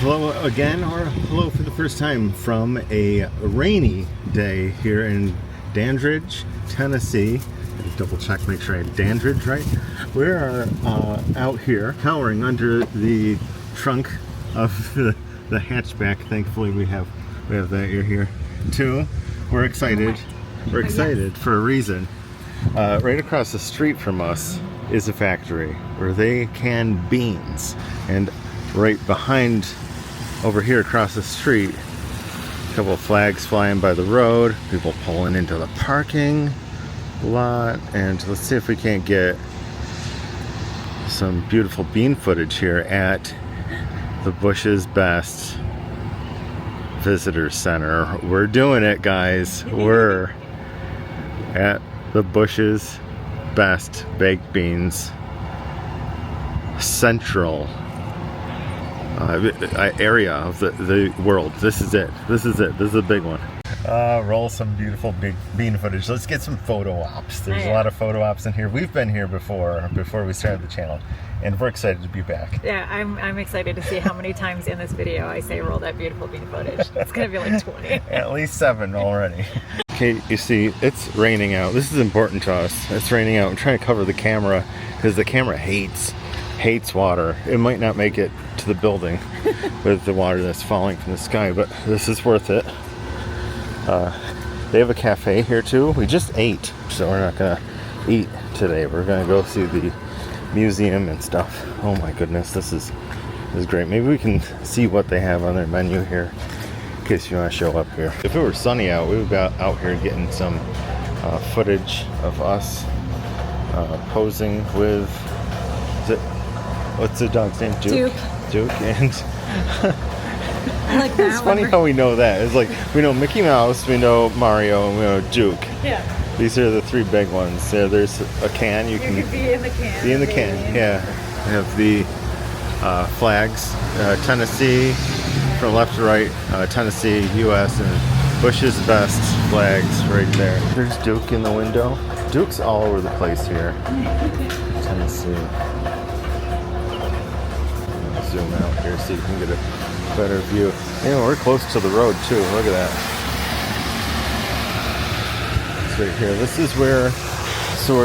Hello again, or hello for the first time from a rainy day here in Dandridge, Tennessee. Double check, make sure I had Dandridge right. We are out here cowering under the trunk of the hatchback. Thankfully we have that here too. We're excited. We're excited for a reason. Right across the street from us is a factory where they can beans, and right behind over here across the street, a couple of flags flying by the road, people pulling into the parking lot, and let's see if we can't get some beautiful bean footage here at the Bush's Best Visitor Center. We're doing it, guys. We're at the Bush's Best Baked Beans Central area of the world. This is it. This is a big one. Roll some beautiful big bean footage. Let's get some photo ops. There's a lot of photo ops in here. We've been here before we started the channel, and we're excited to be back. Yeah, I'm excited to see how many times in this video I say roll that beautiful bean footage. It's gonna be like 20. At least 7 already. Okay, you see, it's raining out. This is important to us. It's raining out. I'm trying to cover the camera because the camera hates water. It might not make it to the building with the water that's falling from the sky, but this is worth it. They have a cafe here too. We just ate, so we're not gonna eat today. We're gonna go see the museum and stuff. Oh my goodness, this is great. Maybe we can see what they have on their menu here in case you want to show up here. If it were sunny out, we would be out here getting some footage of us posing with, what's the dog's name? Duke. And I like that. It's funny how we know that. It's like we know Mickey Mouse, we know Mario, and we know Duke. Yeah. These are the 3 big ones. There's a can. You can be in the can. Be in the can. Yeah. We have the flags. Tennessee, from left to right. Tennessee, U.S. and Bush's Best flags right there. There's Duke in the window. Duke's all over the place here. Tennessee. Zoom out here so you can get a better view. You know, we're close to the road too. Look at that. It's right here. This is where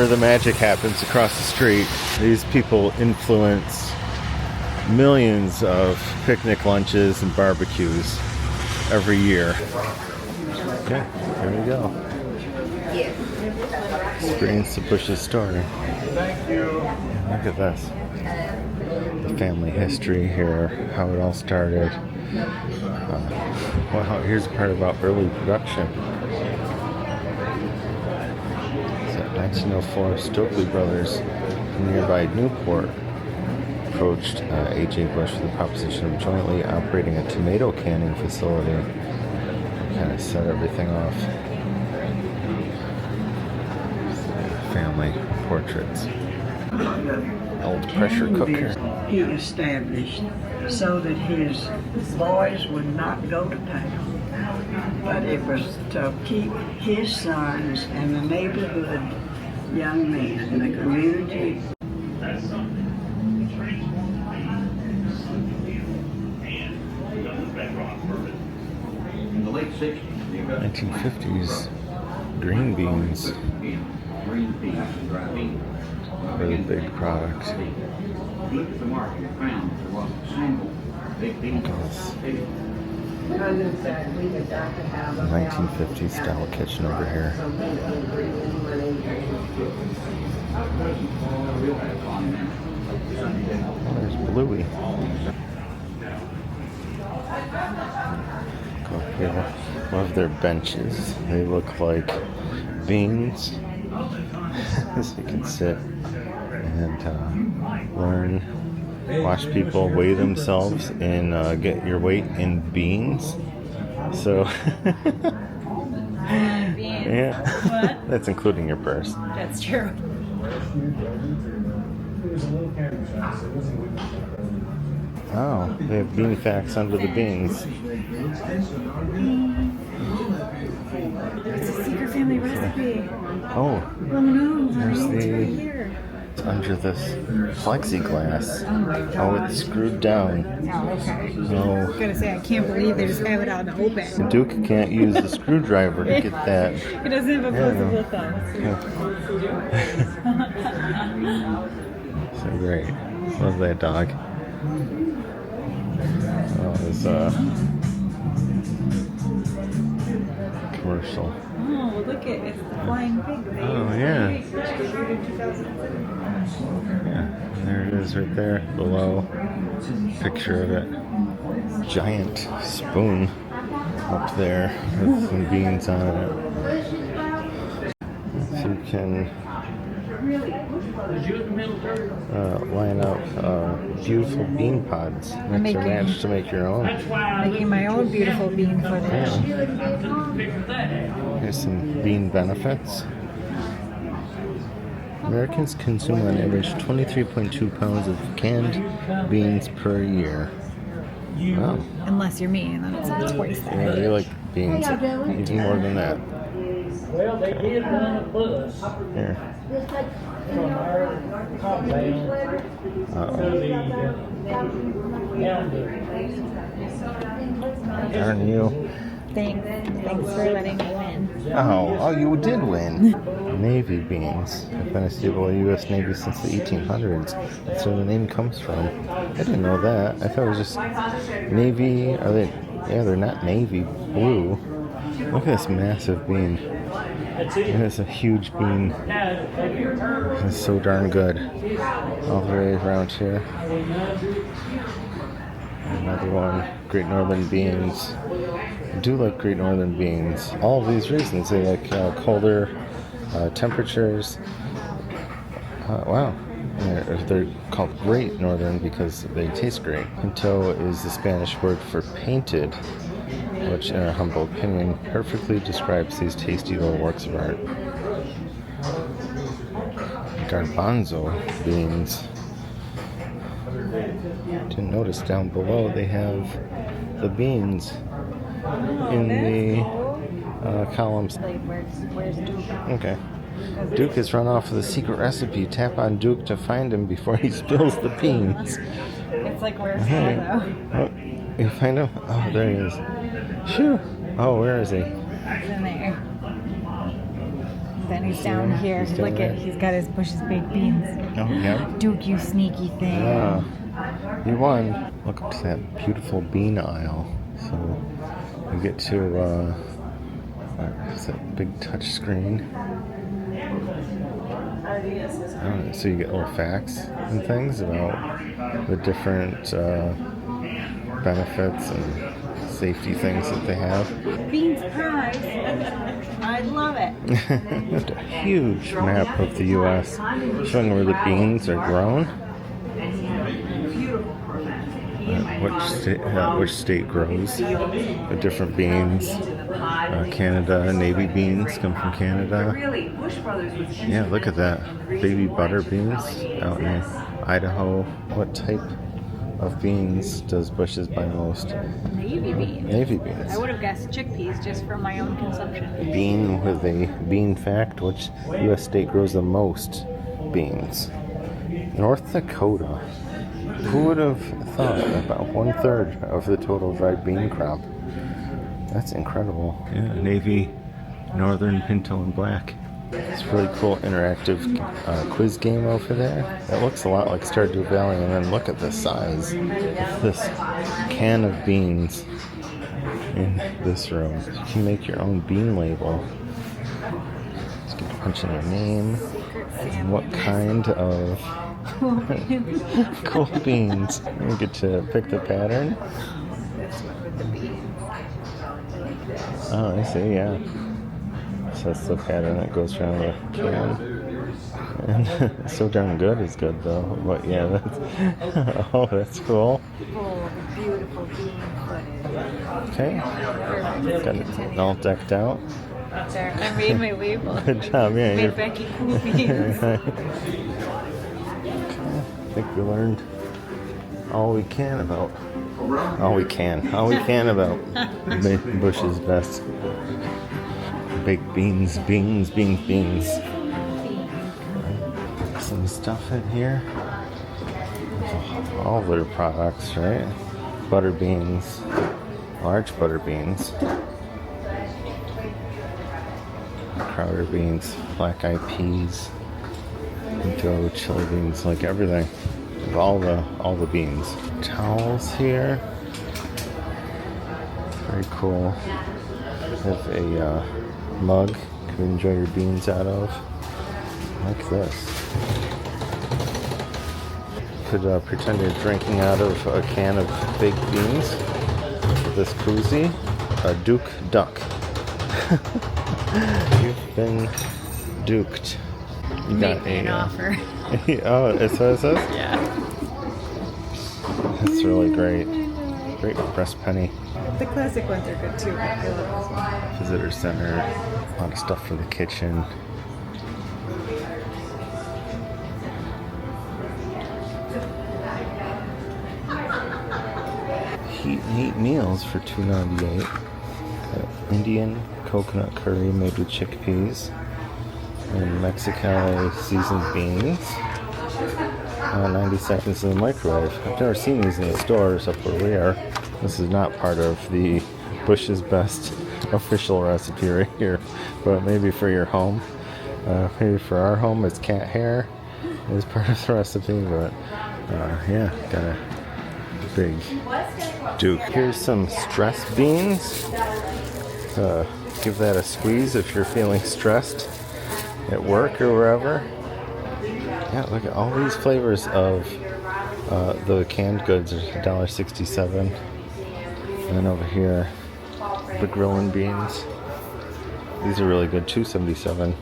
the magic happens across the street. These people influence millions of picnic lunches and barbecues every year. Okay, here we go. Experience the Bush's story. Thank you. Look at this. The family history here, how it all started. Well, here's a part about early production. So 1904, Stokely Brothers from nearby Newport approached A.J. Bush with the proposition of jointly operating a tomato canning facility. Kind of set everything off. Family portraits. Old pressure cooker. He established so that his boys would not go to town, but it was to keep his sons and the neighborhood young men in the community. In the late 60s, 1950s green beans. green peas and dry beans. Really big product. Look at the market, found there wasn't a single big bean. 1950s style kitchen over here. Oh, there's Bluey. Go up here. Love their benches. They look like beans. So you can sit and learn, watch people weigh themselves and get your weight in beans. So yeah, What? That's including your purse. That's true. Oh, they have bean facts under the beans. It's a secret family recipe. Oh, Oh no, there's it's right the here. under this plexiglass. Oh, it's screwed down. Oh, okay. No. I was gonna say, I can't believe they just have it out in the open. Duke can't use the screwdriver to get that. He doesn't have opposable thumbs. So great. Love that dog. Oh, it's commercial. Oh, look it's the Flying Pig. Oh, yeah. Yeah, there it is right there below. Picture of it. Giant spoon up there with some beans on it. So you can line up beautiful bean pods. Mix or match to make your own. Making my own beautiful bean footage. Here's some bean benefits. Americans consume on average 23.2 pounds of canned beans per year. Wow. Unless you're me, and then it's twice that. Yeah, you like beans even more than that. Well, they did run a bus Here. from our compound to the Darn you. Thanks for letting me win. Oh, you did win. Navy beans have been a staple of the U.S. Navy since the 1800s. That's where the name comes from. I didn't know that. I thought it was just Navy. Are they? Yeah, they're not navy blue. Look at this massive bean. It's a huge bean. It's so darn good. All the way around here. Another one. Great Northern beans. I do like Great Northern beans. All of these reasons. They like colder temperatures. Wow. They're called Great Northern because they taste great. Pinto is the Spanish word for painted, which in our humble opinion perfectly describes these tasty little works of art. Garbanzo beans. Didn't notice down below they have the beans in the columns. Where's Duke? Okay. Duke has run off with a secret recipe. Tap on Duke to find him before he spills the beans. It's like where's Waldo? Oh, you find him? Oh, there he is. Shoo! Oh, where is he? He's in there. Then he's down here. He's down Look there. at, he's got his Bush's baked beans. Oh, yeah. Duke, you sneaky thing. Yeah. You won. Look up to that beautiful bean aisle. So you get to it's a big touch screen. So you get little facts and things about the different benefits and safety things that they have. Beans prize. I love it. Just a huge map of the U.S. showing where the beans are grown. Which state grows the different beans. Canada, navy beans come from Canada. Yeah, look at that. Baby butter beans out in Idaho. What type of beans does Bush's buy most? Navy beans. Navy beans. I would have guessed chickpeas just for my own consumption. Bean with a bean fact. Which U.S. state grows the most beans? North Dakota. Who would have thought about 1/3 of the total dried bean crop? That's incredible. Yeah, Navy, Northern, Pinto, and Black. It's a really cool interactive quiz game over there. It looks a lot like Stardew Valley, and then look at the size of this can of beans in this room. You can make your own bean label. Just get to punch in your name and what kind of cool beans. You get to pick the pattern. Oh, I see, yeah. So that's the pattern that goes around the can. And so darn good is good, though. But yeah, that's... oh, that's cool. Oh, beautiful bean footage. Okay. Got it all decked out. There, I made my label. Good job, yeah. Made Becky cool beans. I think we learned all we can about Bush's best baked beans. Some some stuff in here. All their products, right? Butter beans, large butter beans, Crowder beans, black eyed peas, Pinto, chili beans, like everything. All the beans. Towels here. Very cool. Have a mug you can enjoy your beans out of. Like this. Could pretend you're drinking out of a can of baked beans. This koozie, a Duke Duck. You've been duked. You Make me an offer. Oh, that's what it says? Yeah. That's really great. Great press penny. The classic ones are good too, but I love this one. Visitor center. A lot of stuff for the kitchen. Heat and Eat meals for $2.98. Indian coconut curry made with chickpeas and Mexican seasoned beans. 90 seconds in the microwave. I've never seen these in the stores up where we are. This is not part of the Bush's Best official recipe right here, but maybe for your home. Maybe for our home, it's cat hair is part of the recipe, but yeah, got a big Duke. Here's some stress beans. Give that a squeeze if you're feeling stressed at work or wherever. Yeah, look at all these flavors of the canned goods are $1.67. And then over here, the grilling beans. These are really good, $2.77,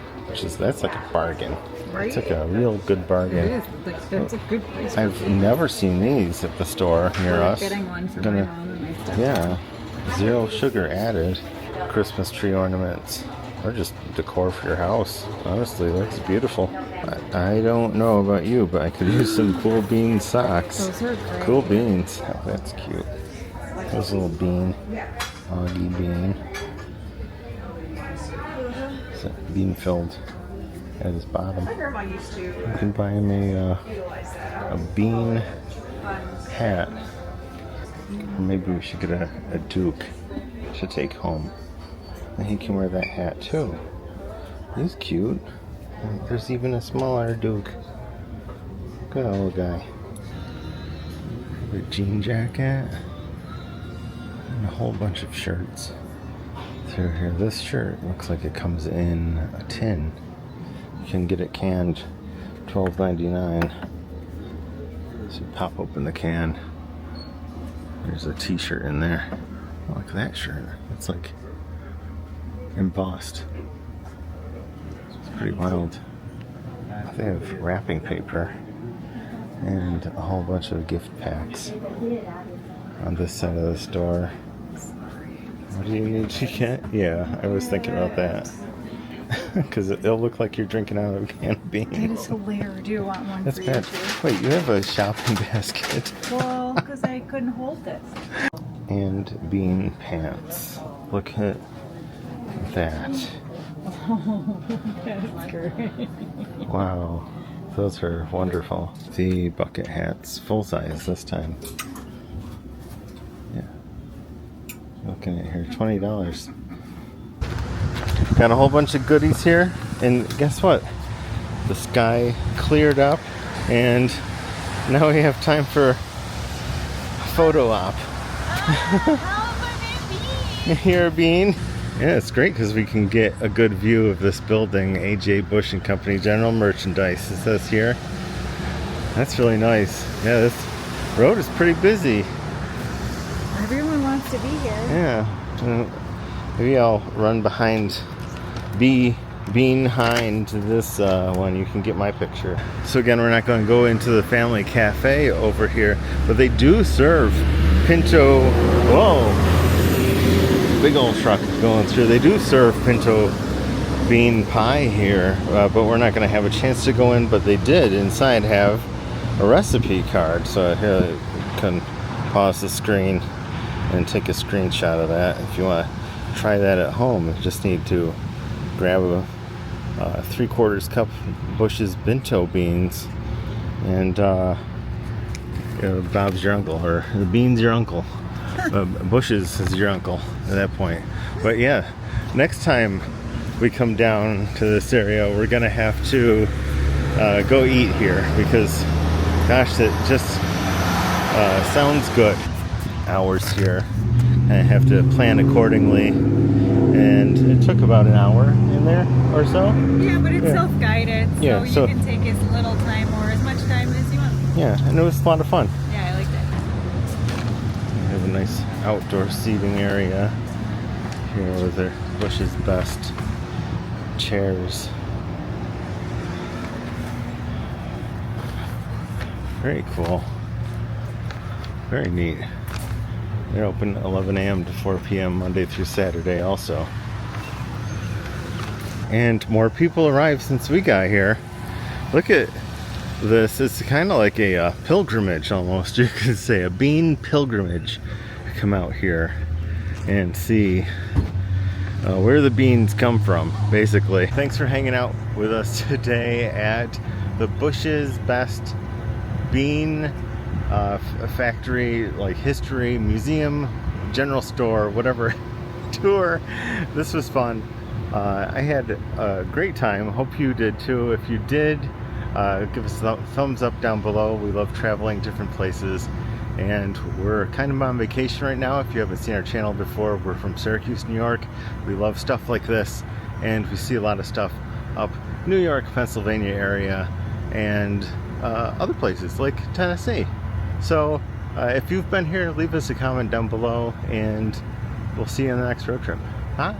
that's like a bargain. Right? It's like a real good bargain. It is. Like, that's a good price. I've never seen these at the store near We're us. getting one for my mom and my stuff. Yeah, 0 sugar added. Christmas tree ornaments, or just decor for your house. Honestly, looks beautiful. I don't know about you, but I could use some cool bean socks. Those are great. Cool beans. Oh, that's cute. There's a little bean, Augie bean. It's bean filled at his bottom. You can buy him a bean hat. Or maybe we should get a Duke to take home. And he can wear that hat too. He's cute. And there's even a smaller Duke. Good old guy. A jean jacket. And a whole bunch of shirts. Through here. This shirt looks like it comes in a tin. You can get it canned, $12.99. So you pop open the can. There's a t-shirt in there. Oh, look at that shirt. It's like embossed. It's pretty wild. They have wrapping paper and a whole bunch of gift packs on this side of the store. What do you need to get? Yeah, I was thinking about that. Because it'll look like you're drinking out of a can of beans. That is hilarious. Do you want one That's for bad. you too? Wait, you have a shopping basket. Well, because I couldn't hold this. And bean pants. Look at that. Oh, that's great. Wow, those are wonderful. The bucket hats, full size this time. Yeah. Looking at here, $20. Got a whole bunch of goodies here, and guess what? The sky cleared up, and now we have time for a photo op. Here, Bean. Yeah, it's great because we can get a good view of this building, A.J. Bush and Company General Merchandise. It says here. That's really nice. Yeah, this road is pretty busy. Everyone wants to be here. Yeah. Maybe I'll run behind behind this one. You can get my picture. So again, we're not going to go into the family cafe over here, but they do serve Pinto. Whoa. Big old truck going through. They do serve Pinto bean pie here, but we're not going to have a chance to go in, but they did inside have a recipe card. So here you can pause the screen and take a screenshot of that if you want to try that at home. You just need to grab 3/4 cup Bush's Pinto beans, and Bob's your uncle, or the beans your uncle. Bush's is your uncle at that point. But yeah, next time we come down to this area, we're gonna have to go eat here, because gosh, it just sounds good. Hours here, and I have to plan accordingly, and it took about an hour in there or so. Yeah, but it's Yeah. self-guided, so Yeah, you so- can take as little time or as much time as you want. Yeah, and it was a lot of fun. Yeah, I liked it. We have a nice outdoor seating area here with their Bush's Best chairs. Very cool. Very neat. They're open 11 a.m. to 4 p.m. Monday through Saturday also. And more people arrived since we got here. Look at this. It's kind of like a pilgrimage almost. You could say a bean pilgrimage. Come out here and see where the beans come from, basically. Thanks for hanging out with us today at the Bush's Best Bean factory, like history, museum, general store, whatever tour. This was fun. I had a great time. Hope you did too. If you did, give us a thumbs up down below. We love traveling different places, and we're kind of on vacation right now. If you haven't seen our channel before, we're from Syracuse, New York. We love stuff like this, and we see a lot of stuff up New York, Pennsylvania area, and other places like Tennessee. So if you've been here, leave us a comment down below, and we'll see you in the next road trip. Bye.